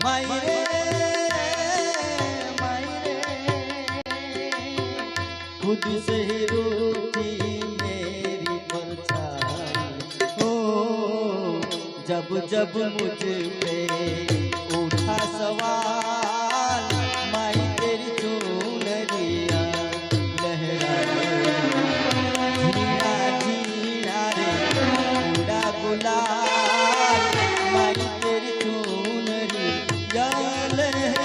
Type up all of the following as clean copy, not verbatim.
माई रे खुद से ही रूठी मेरी परछाई हो जब जब मुझ पे उठा सवाल माई तेरी चुनरिया लहराए झीना झीना रे उड़ा गुलाल माई तेरी चुनरिया लहराई।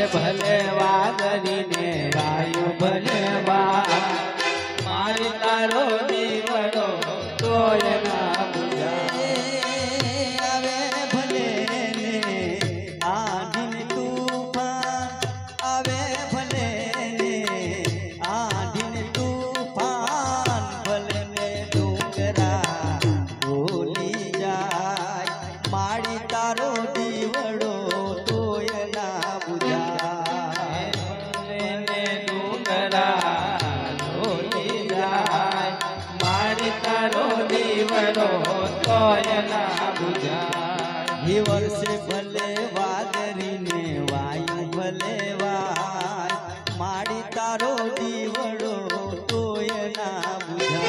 भले वादरी ने वायु भले मारी तारो दीवड़ो तोय ना बुझा आवे भले ने आंधी ने तूफान आवे भले ने आंधी ने तूफान भले ने डूंगरा बोली जाय मारी तारो दीवड़ो तोय ना बुझा ही वर्षे भले वादरी ने वायु भले वाय माड़ी तारो दीवड़ो तोय ना बुझा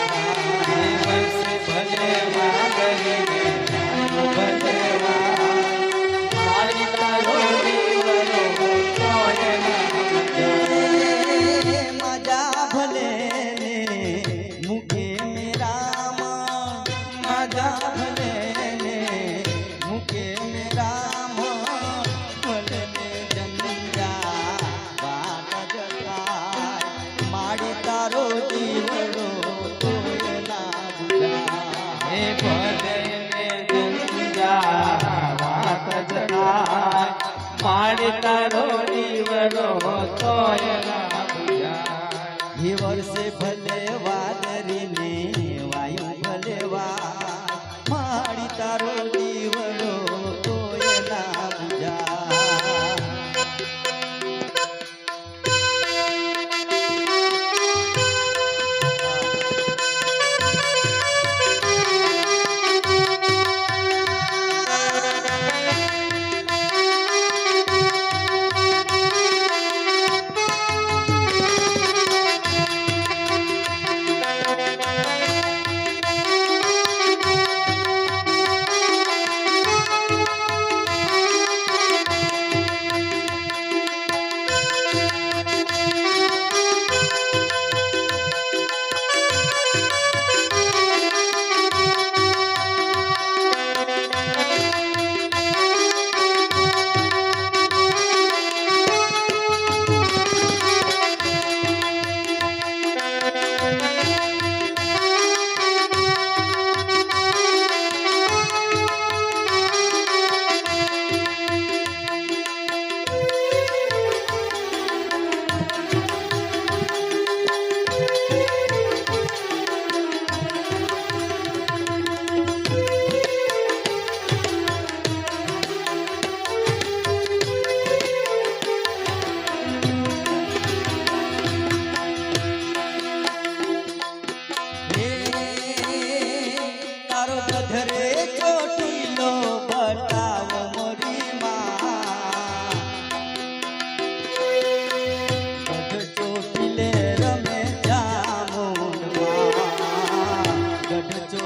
वर्षे भले वादरी ने वायु भले वाय माड़ी तारो दीवड़ो तोय ना बुझा मजा भले ने मुखे मेरा मजा भले मारी तारो दीवड़ो तोय ना बुझा ही वर्षे भले वादरी ने वायु भले वाय मारी तारो दीवड़ो तोय ना बुझा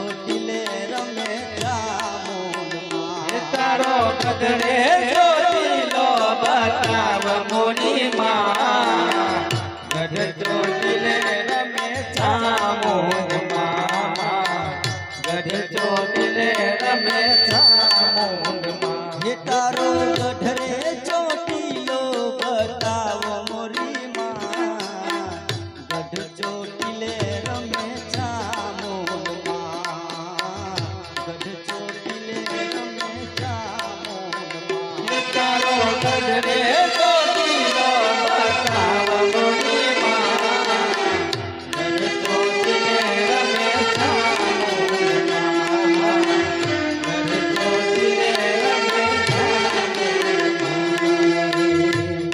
ચોટીલે રમે ચામુંડમાં. તારો કદડે ચોટીલો બતાવ મોરી માં ગઢ ચોટીલે રમે ચામુંડમાં ગઢ ચોટીલે રમે ચામુંડમાં હે તારો ગઢરે ચોટીલો બતાવ મોરી માં ગઢ ચોટીલે રમે ચામુંડમાં ગઢ ચોટીલે રમે ચામુંડમાં. તારો કદડે ચોટીલો બતાવ મોરી માં ગઢ ચોટીલે રમે ચામુંડમાં ગઢ ચોટીલે રમે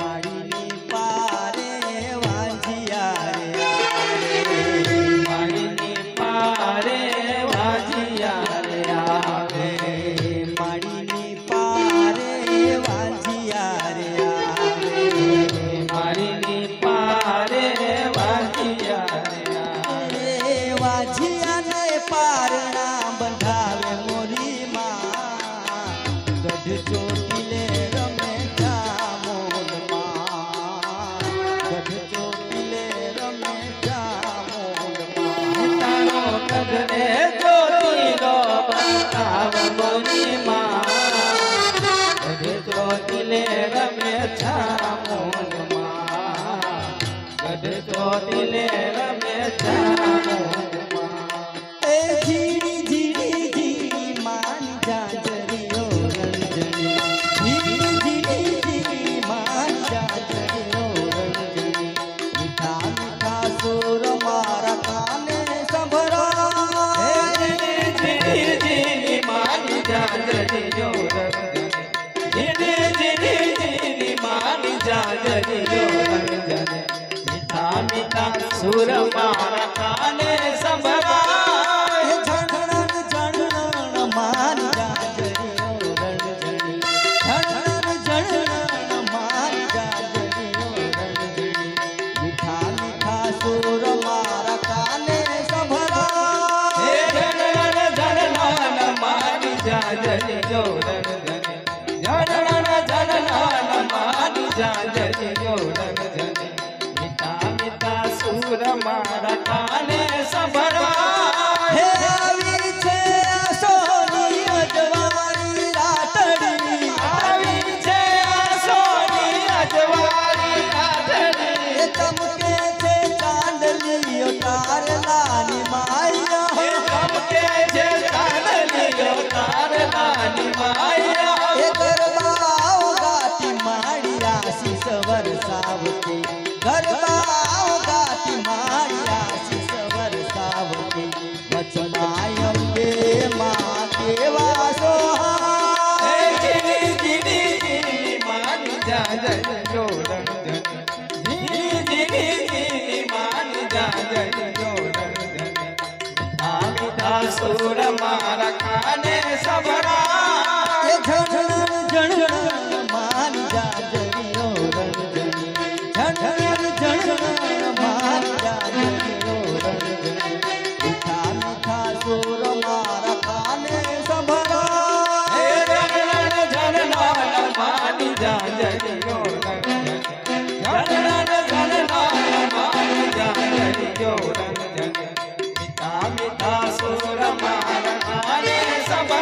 માડીની પારે વાંજિયા રે મારીની પારે વાજિયા રે આવે માડીની પારે વાંજિયા રે મારીની પારે વાજિયા રે આવે વાજિયાને પારણા બંધાવે મોરી માં ગઢ ચોટીલે રમે ચામુંડમાં ગઢ ચોટીલે રમે ચામુંડમાં. તારો કદડે ચોટીલો બતાવ મોરી માં ગઢ ચોટીલે રમે ચામુંડમાં ગઢ ચોટીલે રમે ચામુંડમાં એ ઝીણી ઝીણી ઝીણી માની જાજરીઓ રંજની ઝીણી ઝીણી ઝીણી માની જાજરીઓ રંજની મીઠા મીઠા સુર મારા કાને સંભળાય. જીની જીની માની જાજરીઓ રંજને જીની જીની જીની માની જાજરીઓ રંજને મીઠા મીઠા સુર મારા કાને સંભળાય ઝણણ ઝણણ માની જાજરીઓ રંજની ઝણણ ઝણણ માની જાજરીઓ રંજની મીઠા મીઠા સુર મારા કાને સંભળાય. હે જનન જનન માની જાજરીઓ રંજને જનન જનન માની જાજરીઓ રંજને મીઠા મીઠા સુર મારા કાને સંભળાય હે આવી છે સોની અજવાળી રાતડી આવી છે સોની અજવાળી રાતડી એ ચમકે છે ચાંદલીઓ તારલાની માયા. ચમકે છે ચાંદલીઓ તારલાની માયા એ ગરબાઓ ગાતી માળિયા શીશ વરસાવતી ગરબાઓ ગાતી માળિયા શીશ વરસાવતી વચમાં અંબે માં કેવા સોહાય. હે જીની જીની જીની માની જાજરીઓ રંજને જીની જીની જીની માની જાજરીઓ રંજને મીઠા મીઠા સુર મારા કાને સંભળાય એ ઝણણ ઝણણ માની જાજરીઓ રંજની ઝણણ ઝણણ માની જાજરીઓ રંજની મીઠા મીઠા સુર મારા કાને સંભળાય. હે જનન જનન માની જાજરીઓ રંજને જનન જનન માની જાજરીઓ રંજને મીઠા મીઠા સુર મારા કાને સંભળાય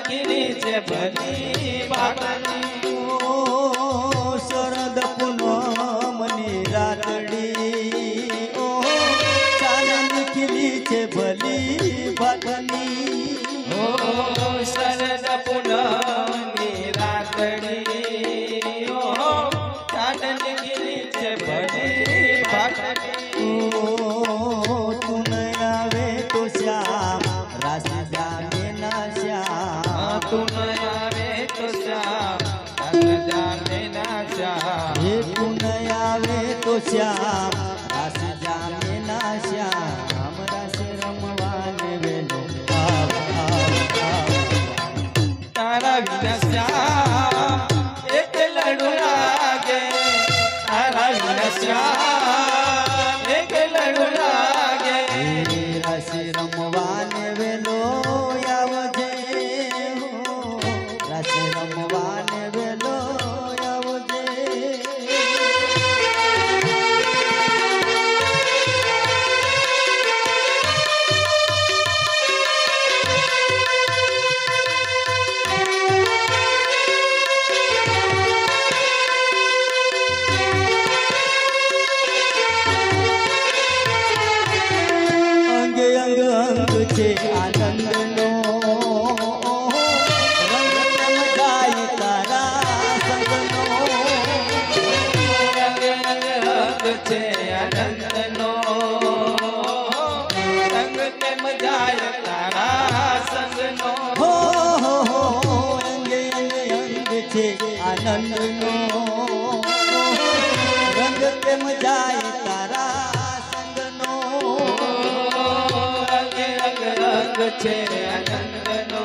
નીકળી છે ભલી ભાગની ઓ શરદ પૂનમની રાતડી ઓ ચાલ નીકળી છે ભલી ભાગની ઓ શરદ પૂનમની રાતડી ઓ ચાલ નીકળી છે ભલી ભાગની તું ન આવે તો શ્યામ રાસ જામે ના શ્યામ તું ન આવે તો શ્યામ રાસ જામે ના શ્યામ હે તું ન આવે તો શ્યામ રાસ જામે ના શ્યામ રાસ રમવાને વેલો આવ આવ આવ તારા વિના શ્યામ એક લડું લાગે તારા વિના શ્યામ એક લડું લાગે રસ રમવાને વેલો આવજે હો રસ રમવાને વેલો આવજે અંગે અંગ અંગ છે આનંદનો રંગ રમ જાય તારા સંગનો રંગ રંગ છે આનંદનો રંગ કેમ જાય તારા સંગનો હો અંગે અંગ છે આનંદનો રંગ કેમ જાય તારા સંગનો રંગ છે આનંદનો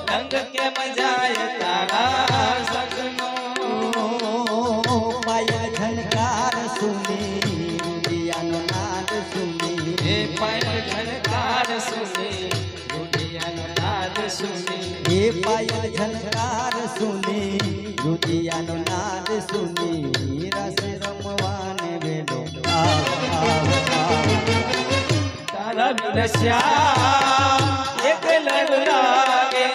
રંગ કેમ જાય તારા સંગનો પાયા ઝનકાર સુની રૂડિયાનો નાદ સુની એ પાયલ ઝનકાર સુની રૂડિયાનો નાદ સુની એ પાયા ઝનકાર સુની રૂડિયાનો નાદ સુની રસ રમવાને વેલો આવ આવ આવ તારા વિના શ્યામ એક લડું લાગે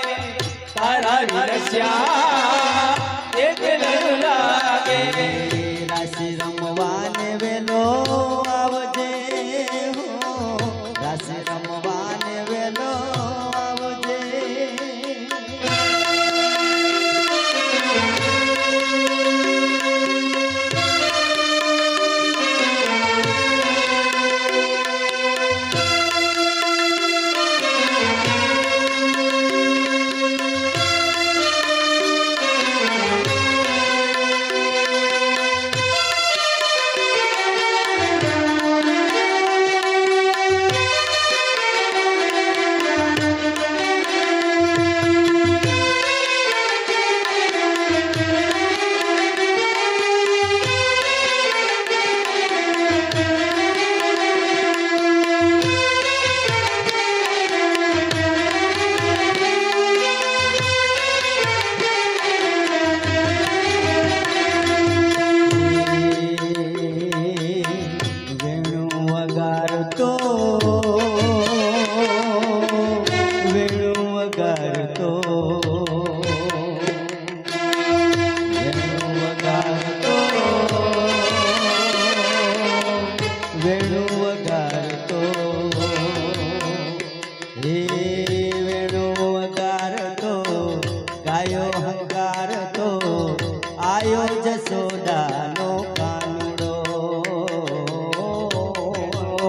તારા વિના શ્યામ એક લડું લાગે રસ રમવાને વેલો આવજે હો રસ રમવાને વેલો આવજે વેણુ વગાડતો વેણુ વગાડતો વેણુ વગાડતો વેણુ વગાડતો હે વેણુ વગાડતો ગાયો હંકારતો આયો જસોદાનો કાનુડો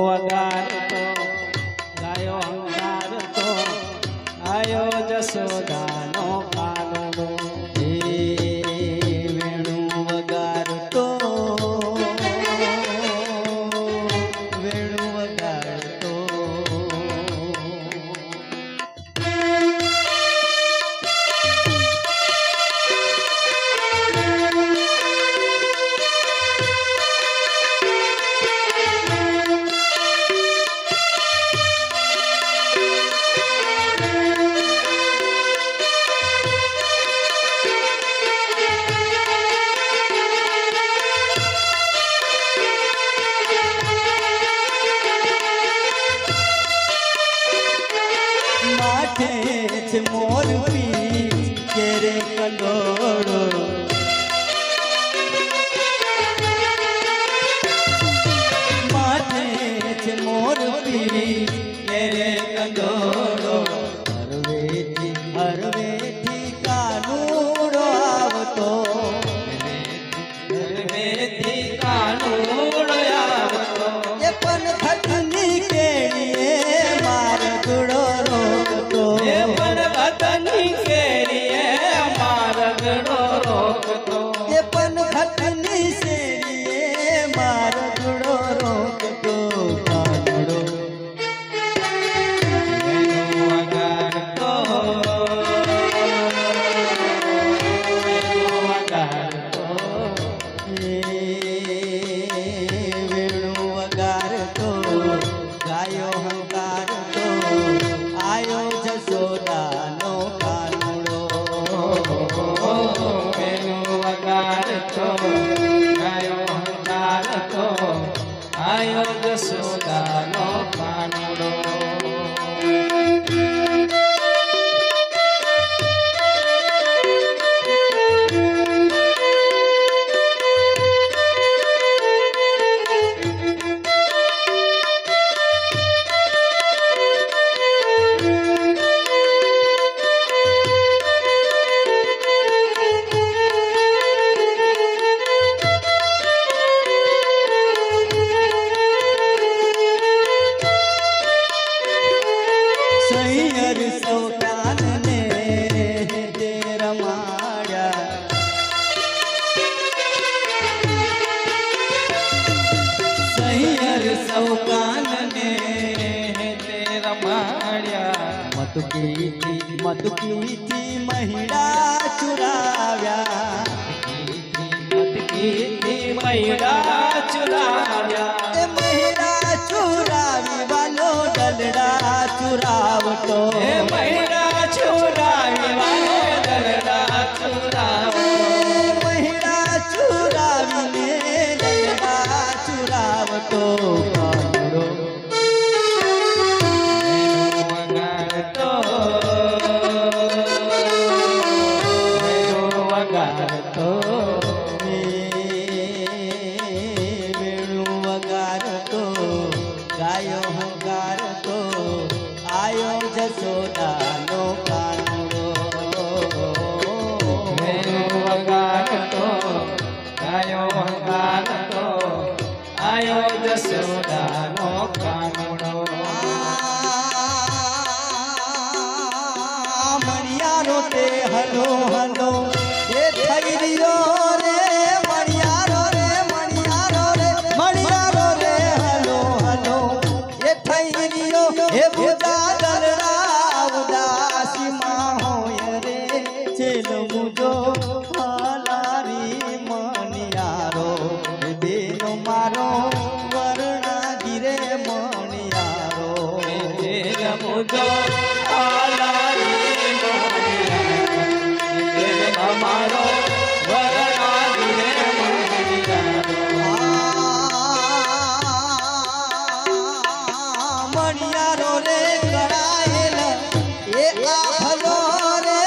વગાડતો ગાયો હંકારતો આયો જશોદાનો કાનુડો હે વેણુ વગાડતો વેણુ વગાડતો માથે છે મોર પી કેરે કંડોળો માથે છે મોર પી કેરે કંડોળો હરવેથી કાનુડો આવતો હરવેથી કાનુડો આવતો એ પણ ખટની કેડીએ માર દુડો રોકતો એ પણ વતની કેરીએ મારગડો રોકતો એ પણ ખટની શેરીએ માર દુડો રોકતો કાનુડો વેણુ વગાડતો વેણુ વગાડતો વેણુ વગાડતો ગાયો હંકારતો આયો જશોદાનો કાનુડો વેણુ વગાડતો ગાયો હંકારતો આયો જશોદાનો કાનુડો સૈયર સૌતાનને તે રમાડ્યા સૈયર સૌકાનને તે રમાડ્યા મતુકીથી મહિડા ચુરાવ્યા મતકીથી મૈડા ચુરાવ્યા એ મહિડા ચુરાવી વાલો દલડા ચુરાવતો એ મૈડા ચુરાવી વાલો દલડા ચુરાવો મહિડા ચુરાવીને દલડા ચુરાવતો કાનુડો વેણુ વગાડતો વેણુ વગાડતો ગાયો હંકારતો આયો જશોદાનો કાનુડો વેણુ વગાડતો ગાયો હંકારતો આયો જશોદાનો કાનુડો મણિયારો તે હલો હલો એ થઈ રહ્યો રે મણિયારો રે મણિયારો રે મણિયારો રે હલો હલો એ થઈ રહ્યો એ બુદા દલડા ઉદાસીમાં હોય રે ચેલ મુજો હાલારી મણિયારો એ બેનો મારો વર્ણા ગીરે મણિયારો જે રમુજો આલારી મોરિયા અમારો વરણાદી રે મણિયારો રે કળાયેલ એ આ ભલો રે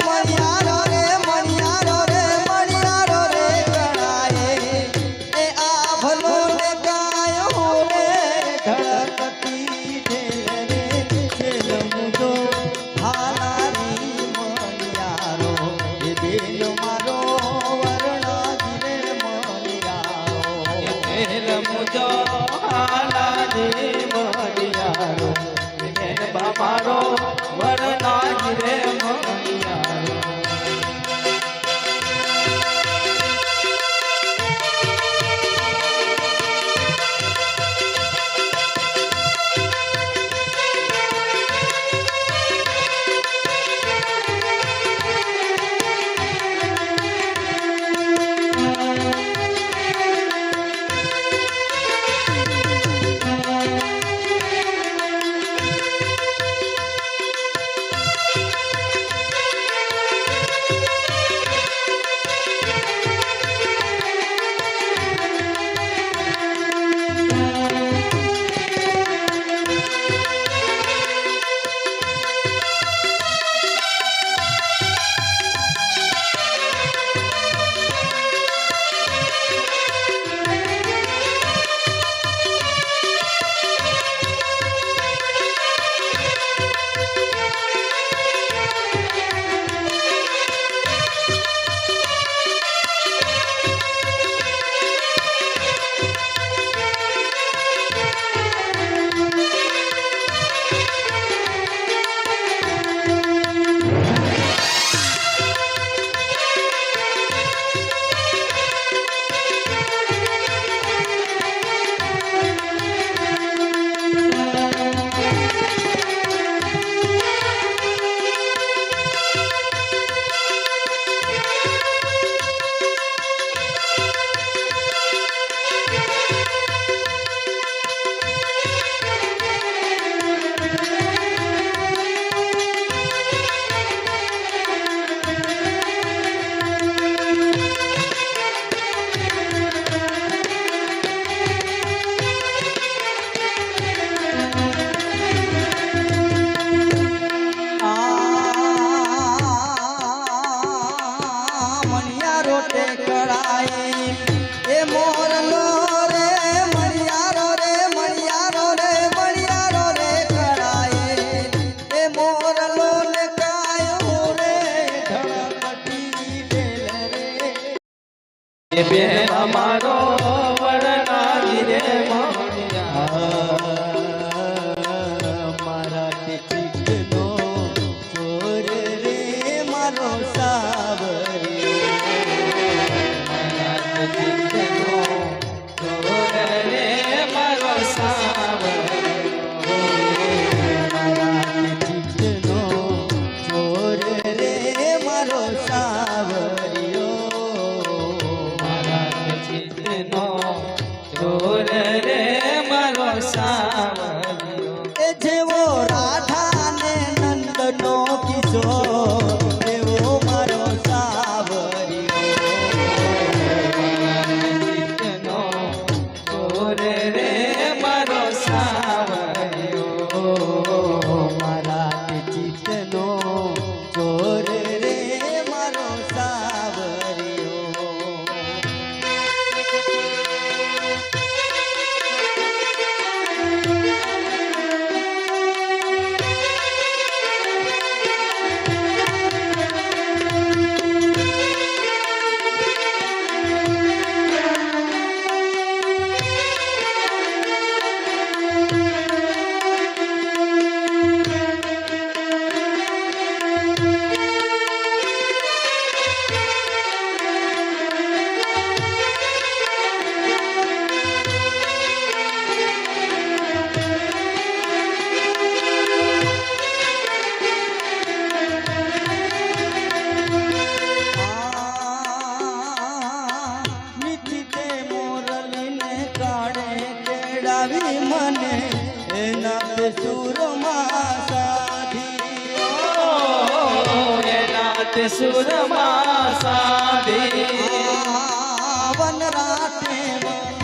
મણિયારો રે મણિયારો રે મણિયારો રે કળાયે એ આ ભલો રે ગાયો રે ધડકતી ઢેલ રે છેલ મુજો એ બે અમારો વરનાગી રે મોહણિયા મારા ટિકિટનો ચોર રે મારો સાવરિયો ચોર રે મારો સાવરિયો મારા ટિકિટનો ચોર રે મારો સાવરિયો ચિત્તનો ચોર રે મારો સાવરિયો એ જેવો રાધા ને નંદનો કિશોર એવો મારો સાવરિયો ચોર રે મારો સાવરિયો મારા ચિત્તનો ચોર રે મારો સાવરિયો નીતિતે મોરલીને કાળે કેળાવી મને એના તે સુરમાં સાધી એનાથ સુરમાં સાધી વન રાતે